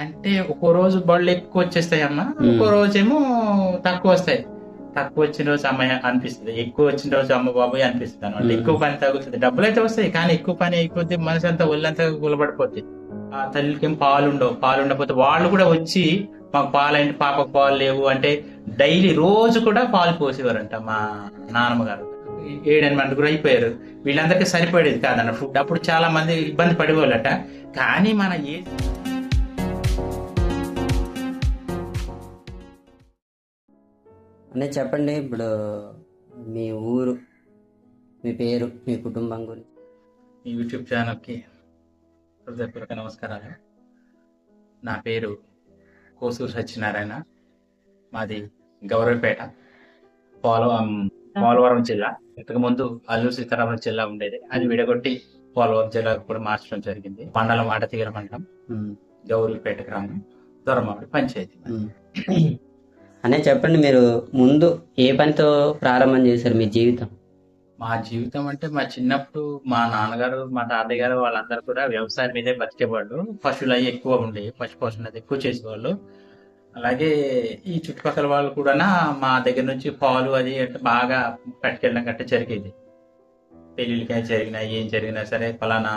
అంటే ఒక్కో రోజు బళ్ళు ఎక్కువ వచ్చేస్తాయమ్మా, ఒక్కో రోజేమో తక్కువ వస్తాయి. తక్కువ వచ్చిన రోజు అమ్మాయి అనిపిస్తుంది, ఎక్కువ వచ్చిన రోజు అమ్మ బాబాయ్ అనిపిస్తుంది అనమాట. ఎక్కువ పని తగ్గుతుంది, డబ్బులు అయితే వస్తాయి, కానీ ఎక్కువ పని అయిపోతే మనసు అంతా ఒళ్ళంతా గులబడిపోద్ది. ఆ తల్లికి ఏం పాలు ఉండవు, పాలు ఉండకపోతే వాళ్ళు కూడా వచ్చి మాకు పాలంటే పాపకు పాలు లేవు అంటే డైలీ రోజు కూడా పాలు పోసేవారంట మా నాన్నమ్మ గారు. 7-8 అయిపోయారు, వీళ్ళందరికీ సరిపడేది కాదన్న ఫుడ్. అప్పుడు చాలా మంది ఇబ్బంది పడేవాళ్ళట. కానీ మన ఏజ్ అంటే చెప్పండి, ఇప్పుడు మీ ఊరు, మీ పేరు, మీ కుటుంబం గురించి. ఈ యూట్యూబ్ ఛానల్కి హృదయపూర్వక నమస్కారాలు. నా పేరు కోసూరు సత్యనారాయణ. మాది గౌరవపేట, పోలవరం జిల్లా. ఇంతకు ముందు అల్లూరు సీతారామరాజు జిల్లా ఉండేది, అది విడగొట్టి పోలవరం జిల్లాకు కూడా మార్చడం జరిగింది. మండలం ఆడతీగల మండలం, గౌరవపేట గ్రామం, దొరమావిడి పంచాయతీ. అనే చెప్పండి, మీరు ముందు ఏ పనితో ప్రారంభం చేశారు మీ జీవితం? మా జీవితం అంటే మా చిన్నప్పుడు మా నాన్నగారు మా తాతయ్య గారు వాళ్ళందరూ కూడా వ్యవసాయం మీదే బతికేవాళ్ళు. పశువులు అవి ఎక్కువ ఉండేవి, పశు పోషణ అది ఎక్కువ చేసేవాళ్ళు. అలాగే ఈ చుట్టుపక్కల వాళ్ళు కూడా మా దగ్గర నుంచి పాలు అది అంటే బాగా పట్టుకెళ్ళడం గట్ట జరిగేది. పెళ్ళిళ్ళకి జరిగినా ఏం జరిగినా సరే ఫలానా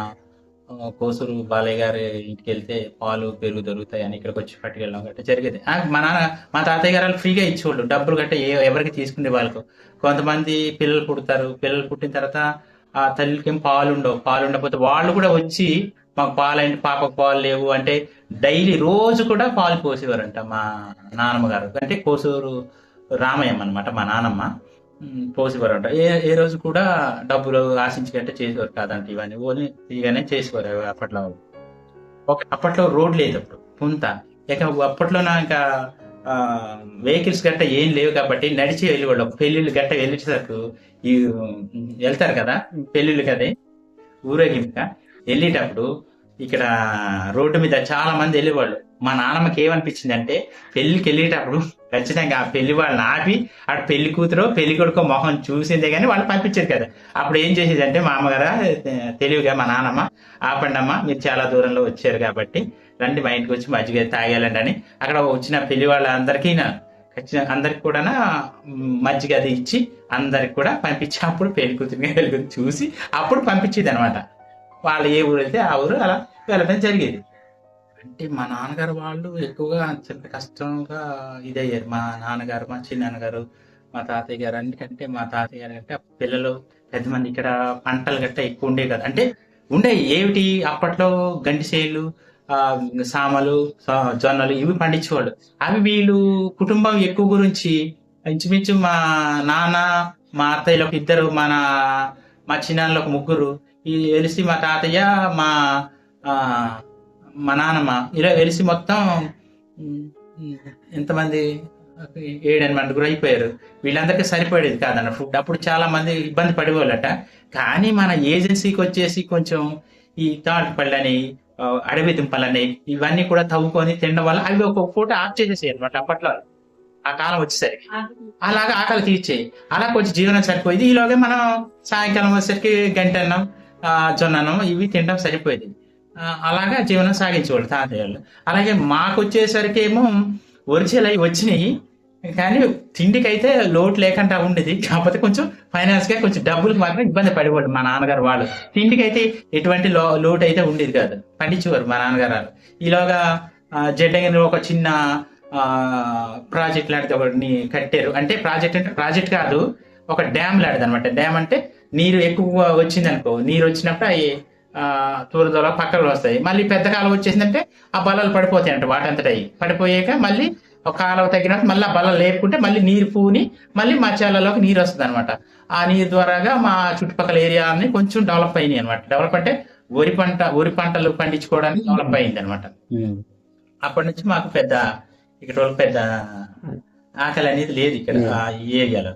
కోసూరు బాలయ్య గారి ఇంటికి వెళ్తే పాలు పెరుగు దొరుకుతాయి అని ఇక్కడికి వచ్చి పట్టుకెళ్ళడం గట్ట జరిగేది. మా తాతయ్య గారు ఫ్రీగా ఇచ్చేవాళ్ళు, డబ్బులు గట్ట ఎవరికి తీసుకునే వాళ్ళకు. కొంతమంది పిల్లలు పుడతారు, పిల్లలు పుట్టిన తర్వాత ఆ తల్లికి ఏం పాలు ఉండవు, పాలు ఉండకపోతే వాళ్ళు కూడా వచ్చి మాకు పాలంటే పాపకు పాలు లేవు అంటే డైలీ రోజు కూడా పాలు పోసేవారంట మా నాన్నమ్మ గారు. అంటే కోసూరు రామయ్యమ్మ అనమాట మా నాన్నమ్మ. పోసేవారంట. ఏ రోజు కూడా డబ్బులు ఆశించినట్టే చేసేవారు కాదంట. ఇవన్నీ ఓన్లీ ఫ్రీగానే చేసేవారు అప్పట్లో. అప్పట్లో రోడ్ లేదు, అప్పుడు పుంత. ఇక అప్పట్లో ఇంకా వెహికల్స్ గట్ట ఏం లేవు కాబట్టి నడిచి వెళ్ళేవాళ్ళు. పెళ్లిళ్ళు గట్ట వెళ్ళేసరికి ఈ వెళ్తారు కదా పెళ్లిళ్ళు కదా ఊరేగింపుగా వెళ్ళేటప్పుడు ఇక్కడ రోడ్డు మీద చాలా మంది వెళ్ళేవాళ్ళు. మా నాన్నమ్మకి ఏమనిపించింది అంటే పెళ్లికి వెళ్ళేటప్పుడు ఖచ్చితంగా ఆ పెళ్లి వాళ్ళని ఆపి అటు పెళ్లి కూతురు పెళ్లి కొడుకో మొహం చూసిందే కానీ వాళ్ళు పంపించారు కదా. అప్పుడు ఏం చేసేది అంటే మా అమ్మగారు తెలివిగా మా నాన్నమ్మ, ఆపండమ్మ మీరు చాలా దూరంలో వచ్చారు కాబట్టి రండి మా ఇంటికి వచ్చి మజ్జిగ తాగేయాలండి అని అక్కడ వచ్చిన పెళ్లి వాళ్ళందరికీ అందరికి కూడా మజ్జిగ అది ఇచ్చి అందరికి కూడా పంపించి అప్పుడు పెళ్లి కూతురుగా పెళ్లి కూతురు చూసి అప్పుడు పంపించేది అనమాట. వాళ్ళు ఏ ఊరు వెళ్తే ఆ ఊరు అలా వెళ్ళడం జరిగేది. అంటే మా నాన్నగారు వాళ్ళు ఎక్కువగా చాలా కష్టంగా ఇదయ్యారు. మా నాన్నగారు, మా చిన్నాన్నగారు, మా తాతయ్య గారు. ఎందుకంటే మా తాతయ్య గారు అంటే పిల్లలు పెద్ద మంది ఇక్కడ పంటలు గట్ట ఎక్కువ ఉండేవి కదా. అంటే ఉండేవి ఏమిటి అప్పట్లో గంటిసేలు, సామలు, జొన్నలు ఇవి పండించేవాళ్ళు. అవి వీళ్ళు కుటుంబం ఎక్కువ గురించి ఇంచుమించు మా నాన్న, మా అత్తయ్యలకు ఇద్దరు, మా చిన్నాన్నలకు ముగ్గురు, ఈ వెలిసి మా తాతయ్య, మా మా నాన్నమ్మ ఇలా వెలిసి మొత్తం ఎంతమంది 7-8 అయిపోయారు. వీళ్ళందరికీ సరిపడేది కాదన్న ఫుడ్. అప్పుడు చాలా మంది ఇబ్బంది పడేవాళ్ళట. కానీ మన ఏజెన్సీకి వచ్చేసి కొంచెం ఈ తాటి పళ్ళని, అడవి దుంపలని ఇవన్నీ కూడా తవ్వుకొని తినడం వల్ల అవి ఒక పూట ఆఫ్ చేసేసాయి అనమాట. అప్పట్లో ఆ కాలం వచ్చేసరికి అలాగా ఆకలి తీర్చేయి. అలా కొంచెం జీవనం సరిపోయేది. ఈలోగా మనం సాయంకాలం వచ్చేసరికి గంటన్నం, జొన్నన్నం ఇవి తినడం సరిపోయేది. అలాగా జీవనం సాగించేవాళ్ళు తాతయ్యలు. అలాగే మాకు వచ్చేసరికి ఏమో ఒరిజినల్ అవి వచ్చినాయి, కానీ తిండికి అయితే లోటు లేకుండా ఉండేది. కాకపోతే కొంచెం ఫైనాన్స్ గా కొంచెం డబ్బులకు మాత్రం ఇబ్బంది పడేవాళ్ళు మా నాన్నగారు వాళ్ళు. తిండికి అయితే ఎటువంటి లోటు అయితే ఉండేది కాదు, పండించేవారు మా నాన్నగారు వాళ్ళు. ఈలోగా జడ్డగిరిలో ఒక చిన్న ప్రాజెక్ట్ లాంటిది ఒకటి కట్టారు. అంటే ప్రాజెక్ట్ కాదు, ఒక డ్యామ్ లాంటిది అనమాట. డ్యామ్ అంటే నీరు ఎక్కువ వచ్చింది అనుకో, నీరు వచ్చినప్పుడు అవి తూరదోల పక్కన వస్తాయి. మళ్ళీ పెద్ద కాలం వచ్చేసిందంటే ఆ బల్లలు పడిపోతాయి అంట. వాటంతట అవి పడిపోయాక మళ్ళీ ఒక కాలువ తగ్గినట్టు మళ్ళీ ఆ బల్లలు లేపుకుంటే మళ్ళీ నీరు పూని మళ్ళీ మా చేలలోకి నీరు వస్తుంది అనమాట. ఆ నీరు ద్వారాగా మా చుట్టుపక్కల ఏరియాని కొంచెం డెవలప్ అయినాయి అనమాట. డెవలప్ అంటే వరి పంటలు పండించుకోవడానికి డెవలప్ అయింది అనమాట. అప్పటి నుంచి మాకు ఇక్కడ పెద్ద ఆకలి అనేది లేదు ఇక్కడ ఈ ఏరియాలో.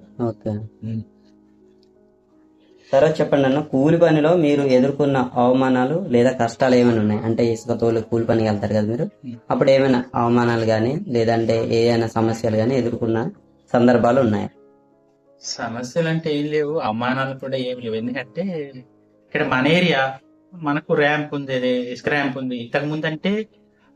తర్వాత చెప్పండి అన్న, కూలి పనిలో మీరు ఎదుర్కొన్న అవమానాలు లేదా కష్టాలు ఏమైనా ఉన్నాయి? అంటే ఇసుక తోలు కూలి పనికి వెళ్తారు కదా మీరు, అప్పుడు ఏమైనా అవమానాలు కానీ లేదంటే ఏమైనా సమస్యలు కానీ ఎదుర్కొన్న సందర్భాలు ఉన్నాయా? సమస్యలు అంటే ఏం లేవు, అవమానాలు కూడా ఏం లేవు. ఎందుకంటే ఇక్కడ మన ఏరియా, మనకు ర్యాంప్ ఉంది, ఇసుక ర్యాంప్ ఉంది. ఇంతకు ముందు అంటే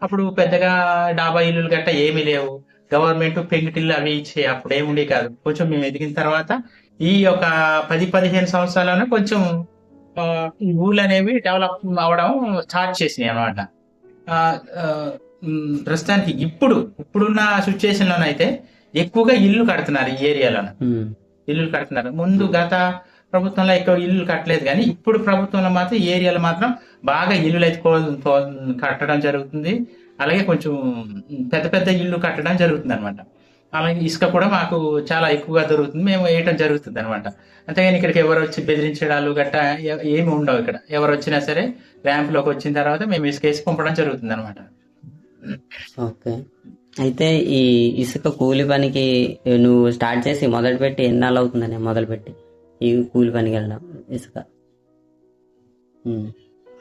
అప్పుడు పెద్దగా డాబా ఇల్లులు గట్ట ఏమీ లేవు. గవర్నమెంట్ పెంకుటిల్లు అవి ఇచ్చే అప్పుడు ఏముండే కాదు. కొంచెం మేము ఎదిగిన తర్వాత ఈ ఒక 10-15 సంవత్సరాల్లోనే కొంచెం ఈ ఊళ్ళు అనేవి డెవలప్ అవడం స్టార్ట్ చేసినాయి అనమాట. ప్రస్తుతానికి ఇప్పుడున్న సిచ్యుయేషన్ లోనైతే ఎక్కువగా ఇల్లు కడుతున్నారు ఈ ఏరియాలోనే. ఇల్లు కడుతున్నారు. ముందు గత ప్రభుత్వంలో ఎక్కువ ఇల్లు కట్టలేదు, కానీ ఇప్పుడు ప్రభుత్వంలో మాత్రం ఈ ఏరియాలో మాత్రం బాగా ఇల్లులు అయితే కట్టడం జరుగుతుంది. అలాగే కొంచెం పెద్ద పెద్ద ఇల్లు కట్టడం జరుగుతుంది అనమాట. అలాగే ఇసుక కూడా మాకు చాలా ఎక్కువగా దొరుకుతుంది, మేము వేయటం జరుగుతుంది అనమాట. అంతేగాని ఇక్కడికి ఎవరు వచ్చి బెదిరించడాలు గట్ట ఏమి ఉండవు. ఇక్కడ ఎవరు వచ్చినా సరే ర్యాంపులోకి వచ్చిన తర్వాత మేము ఇసుక వేసి పంపడం జరుగుతుంది అనమాట. ఓకే. అయితే ఈ ఇసుక కూలి పనికి నువ్వు స్టార్ట్ చేసి మొదలుపెట్టి ఎన్నాళ్ళు అవుతుందని మొదలుపెట్టి ఈ కూలి పనికి వెళ్ళడం ఇసుక?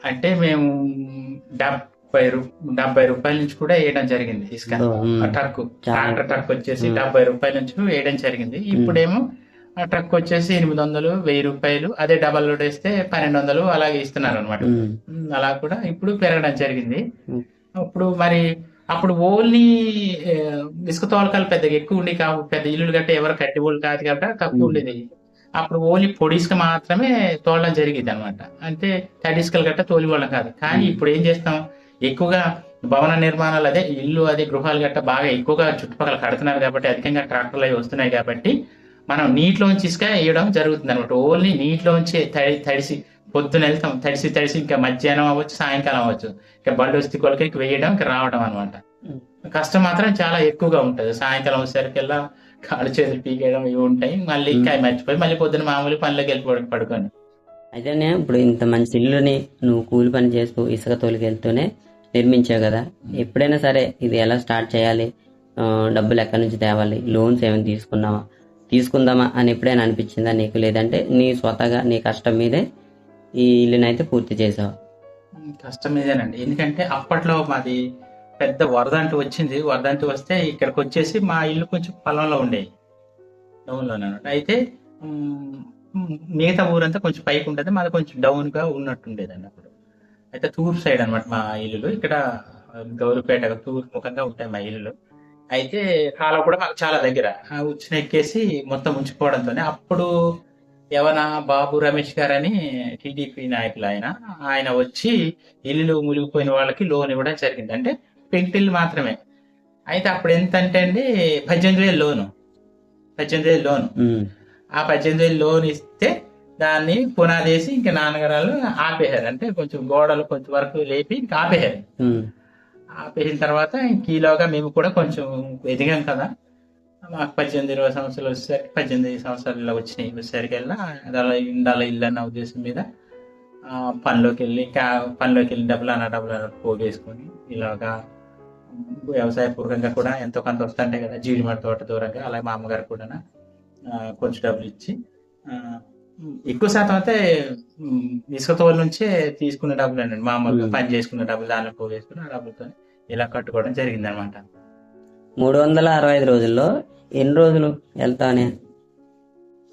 అంటే మేము 70 రూపాయల నుంచి కూడా వేయడం జరిగింది ఇసుక. ట్రాక్టర్ ట్రక్ వచ్చేసి 70 రూపాయల నుంచి వేయడం జరిగింది. ఇప్పుడేమో ఆ ట్రక్ వచ్చేసి 800, 1000 రూపాయలు. అదే డబల్ లోడ్ వేస్తే 1200 అలాగే ఇస్తున్నారు అనమాట. అలా కూడా ఇప్పుడు పెరగడం జరిగింది. ఇప్పుడు మరి అప్పుడు ఓన్లీ ఇసుక తోలకాలు పెద్దగా ఎక్కువ ఉండి కావు, పెద్ద ఇల్లులు గట్ట ఎవరు కట్టి వాళ్ళు కాదు కాబట్టి తక్కువ ఉండేది. అప్పుడు ఓన్లీ పొడి ఇసుక మాత్రమే తోలడం జరిగింది అనమాట. అంటే తడి ఇసుకలు గట్ట తోలివాళ్ళం కాదు. కానీ ఇప్పుడు ఏం చేస్తాం, ఎక్కువగా భవన నిర్మాణాలు అదే ఇల్లు అదే గృహాలు గట్ట బాగా ఎక్కువగా చుట్టుపక్కల కడుతున్నారు కాబట్టి అధికంగా ట్రాక్టర్లు అవి వస్తున్నాయి కాబట్టి మనం నీటిలోంచి ఇసుక వేయడం జరుగుతుంది అనమాట. ఓన్లీ నీటిలోంచి తడిసి పొద్దున వెళ్తాం, తడిసి ఇంకా మధ్యాహ్నం అవ్వచ్చు, సాయంకాలం అవ్వచ్చు, ఇంకా బండి వస్తే కొలకి వేయడం ఇంకా రావడం అనమాట. కష్టం మాత్రం చాలా ఎక్కువగా ఉంటుంది. సాయంకాలం వచ్చేసరికల్లా కాళ్ళు చేతులు పీకేయడం ఇవి ఉంటాయి. మళ్ళీ ఇంకా మర్చిపోయి మళ్ళీ పొద్దున మామూలు పనిలోకి వెళ్ళి పడుకొని. అయితే ఇప్పుడు ఇంత మంచి ఇల్లుని నువ్వు కూలి పని చేస్తూ ఇసుక తోలికెళ్తూనే నిర్మించావు కదా, ఎప్పుడైనా సరే ఇది ఎలా స్టార్ట్ చేయాలి, డబ్బులు ఎక్కడి నుంచి తేవాలి, లోన్స్ ఏమైనా తీసుకుందామా అని ఎప్పుడైనా అనిపించిందా నీకు? లేదంటే నీ స్వతహాగా నీ కష్టం మీదే ఈ ఇల్లునైతే పూర్తి చేసావు? కష్టం మీదేనండి. ఎందుకంటే అప్పట్లో మాది పెద్ద వరద అంటూ వచ్చింది. వరద అంటూ వస్తే ఇక్కడికి వచ్చేసి మా ఇల్లు కొంచెం పొలంలో ఉండేది, డౌన్లోనే. అయితే మిగతా ఊరంతా కొంచెం పైకి ఉంటుంది, మాది కొంచెం డౌన్గా ఉన్నట్టుండేది అండి అప్పుడు. అయితే తూర్పు సైడ్ అనమాట మా ఇల్లులు. ఇక్కడ గౌరిపేట తూర్పు ముఖంగా ఉంటాయి మా ఇల్లులు. అయితే కాలం కూడా మాకు చాలా దగ్గర. ఉచ్చిన ఎక్కేసి మొత్తం ఉంచిపోవడంతోనే అప్పుడు యవన బాబు రమేష్ గారు అని టీడీపీ నాయకులు ఆయన వచ్చి ఇల్లు మునిగిపోయిన వాళ్ళకి లోన్ ఇవ్వడం జరిగింది. అంటే పెంకుటిల్లు మాత్రమే. అయితే అప్పుడు ఎంత అంటే అండి 18,000 లోను. ఆ 18,000 లోన్ ఇస్తే దాన్ని పునాదేసి ఇంకా నాన్నగారు ఆపేశారు. అంటే కొంచెం గోడలు కొంచెం వరకు లేపి ఇంకా ఆపేశారు. ఆపేసిన తర్వాత ఇంకీలోగా మేము కూడా కొంచెం ఎదిగాం కదా, మాకు 18-20 సంవత్సరాలు వచ్చేసరికి 18 సంవత్సరాలు వచ్చినాయి. వచ్చేసరికల్లా ఉండాలి ఇల్లు అన్న ఉద్దేశం మీద పనిలోకి వెళ్ళి డబ్బులు అన్న పోగేసుకొని ఇలాగా వ్యవసాయపూర్వకంగా కూడా ఎంతో కొంత వస్తుంటాయి కదా, జీడిమడి తోట దూరంగా. అలాగే మా అమ్మగారు కూడా కొంచెం డబ్బులు ఇచ్చి, ఎక్కువ శాతం అయితే ఇసుక తోల నుంచే తీసుకున్న డబ్బులు అండి, మామూలుగా పని చేసుకున్న డబ్బులు దానిలో పోగేసుకుని ఆ డబ్బులతో ఇలా కట్టుకోవడం జరిగింది అనమాట. 365 రోజుల్లో ఎన్ని రోజులు వెళ్తానే?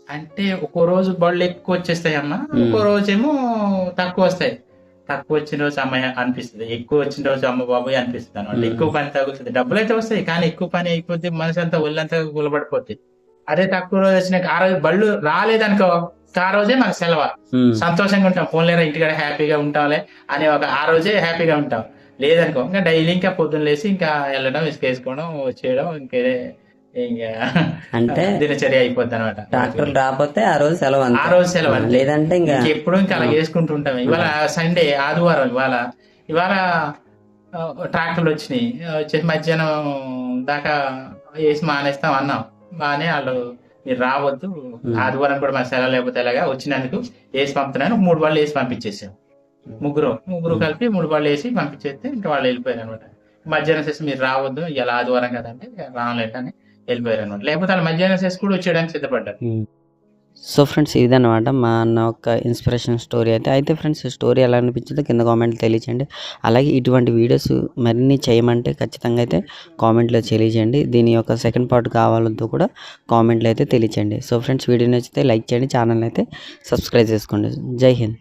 అంటే ఒక్కో రోజు బళ్ళు ఎక్కువ వచ్చేస్తాయి అమ్మ, ఒక్కో రోజేమో తక్కువ వస్తాయి. తక్కువ వచ్చిన రోజు అమ్మాయి అనిపిస్తుంది, ఎక్కువ వచ్చిన రోజు అమ్మ బాబాయ్ అనిపిస్తుంది అనమాట. ఎక్కువ పని తగ్గుతుంది, డబ్బులు అయితే వస్తాయి, కానీ ఎక్కువ పని అయిపోతే మనసు అంతా ఒళ్ళంతా గులబడిపోతుంది. అదే తక్కువ రోజు వచ్చినాక ఆ రోజు బళ్ళు రాలేదనుకో, ఆ రోజే మనకు సెలవు, సంతోషంగా ఉంటాం. ఫోన్లేరా ఇంటికాడ హ్యాపీగా ఉంటాంలే అని ఆ రోజే హ్యాపీగా ఉంటాం. లేదనుకో ఇంకా డైలీ ఇంకా పొద్దున్న లేసి ఇంకా వెళ్ళడం, ఇసుకేసుకోవడం, వచ్చేయడం, ఇంకా అంటే దినచర్య అయిపోద్ది అనమాట. ట్రాక్టర్ రాకపోతే ఆ రోజు సెలవు, లేదంటే ఇంకా ఎప్పుడు ఇంకా అలా చేసుకుంటూ ఉంటాం. ఇవాళ సండే ఆదివారం, ఇవాళ ట్రాక్టర్లు వచ్చినాయి, వచ్చేసి మధ్యాహ్నం దాకా వేసి మానేస్తాం అన్నాం. బాగానే వాళ్ళు మీరు రావద్దు, ఆదివారం కూడా మన సెలవు లేకపోతే ఎలాగా, వచ్చినందుకు వేసి పంపుతున్నాను 3 బళ్ళు వేసి పంపించేసాం. ముగ్గురు కలిపి 3 బళ్ళు వేసి పంపించేస్తే ఇంకా వాళ్ళు వెళ్ళిపోయారు అనమాట. మధ్యాహ్నం చేసి మీరు రావద్దు ఇలా ఆదివారం కదంటే రావలేదు అని వెళ్ళిపోయారు అనమాట. లేకపోతే వాళ్ళు మధ్యాహ్నం చేసి కూడా వచ్చేయడానికి సిద్ధపడ్డారు. సో ఫ్రెండ్స్, ఇదన్నమాట మా అన్న ఒక ఇన్స్పిరేషన్ స్టోరీ అయితే ఫ్రెండ్స్, స్టోరీ ఎలా అనిపించిందో కింద కామెంట్లో తెలియచేయండి. అలాగే ఇటువంటి వీడియోస్ మరిన్ని చేయమంటే ఖచ్చితంగా అయితే కామెంట్లో తెలియచేయండి. దీని యొక్క సెకండ్ పార్ట్ కావాలంతో కూడా కామెంట్లో అయితే తెలియచేయండి. సో ఫ్రెండ్స్, వీడియో నచ్చితే లైక్ చేయండి, ఛానల్ అయితే సబ్స్క్రైబ్ చేసుకోండి. జై హింద్.